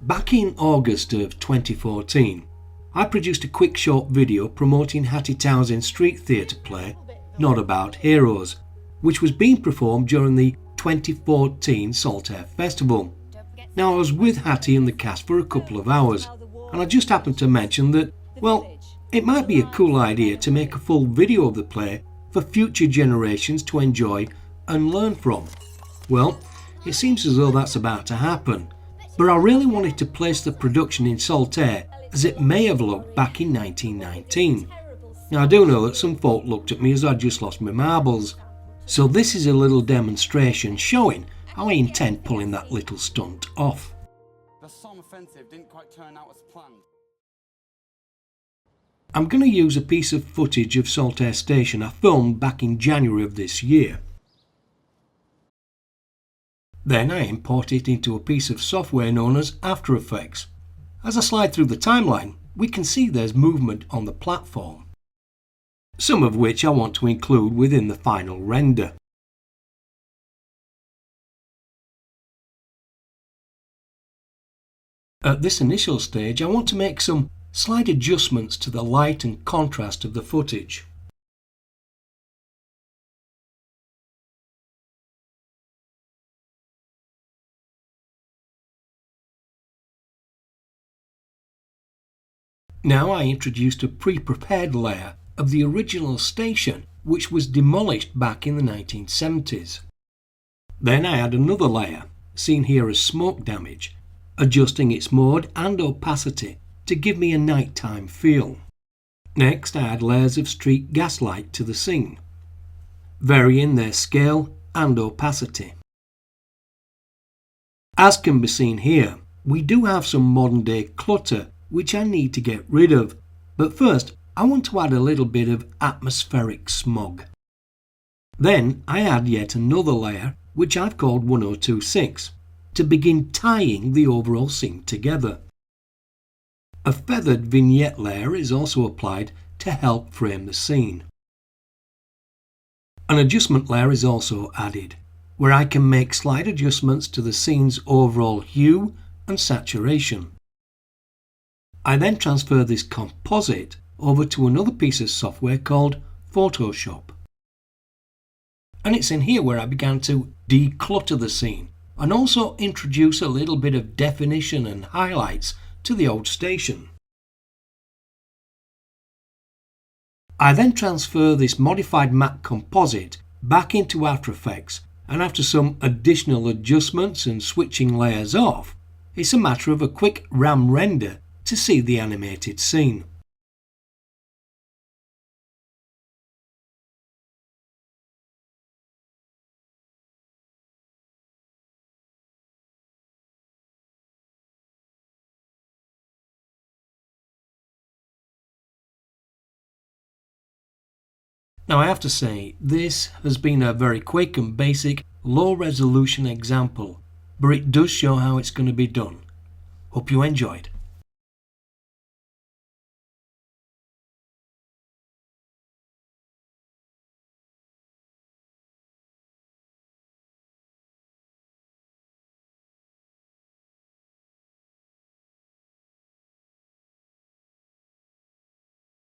Back in August of 2014, I produced a quick short video promoting Hattie Townsend's street theatre play, Not About Heroes, which was being performed during the 2014 Saltaire Festival. Now, I was with Hattie and the cast for a couple of hours, and I just happened to mention that, well, it might be a cool idea to make a full video of the play for future generations to enjoy and learn from. Well, it seems as though that's about to happen, but I really wanted to place the production in Saltaire as it may have looked back in 1919. Now, I do know that some folk looked at me as I'd just lost my marbles, so this is a little demonstration showing how I intend pulling that little stunt off. The Somme offensive didn't quite turn out as planned. I'm going to use a piece of footage of Saltaire Station I filmed back in January of this year. Then I import it into a piece of software known as After Effects. As I slide through the timeline, we can see there's movement on the platform, some of which I want to include within the final render. At this initial stage, I want to make some slight adjustments to the light and contrast of the footage. Now I introduced a pre-prepared layer of the original station, which was demolished back in the 1970s. Then I add another layer, seen here as smoke damage, adjusting its mode and opacity to give me a nighttime feel. Next I add layers of street gaslight to the scene, varying their scale and opacity. As can be seen here, we do have some modern day clutter which I need to get rid of, but first I want to add a little bit of atmospheric smog. Then I add yet another layer, which I've called 1026, to begin tying the overall scene together. A feathered vignette layer is also applied to help frame the scene. An adjustment layer is also added, where I can make slight adjustments to the scene's overall hue and saturation. I then transfer this composite over to another piece of software called Photoshop. And it's in here where I began to declutter the scene and also introduce a little bit of definition and highlights to the old station. I then transfer this modified matte composite back into After Effects, and after some additional adjustments and switching layers off, it's a matter of a quick RAM render to see the animated scene. Now I have to say, this has been a very quick and basic low resolution example, but it does show how it's going to be done. Hope you enjoyed.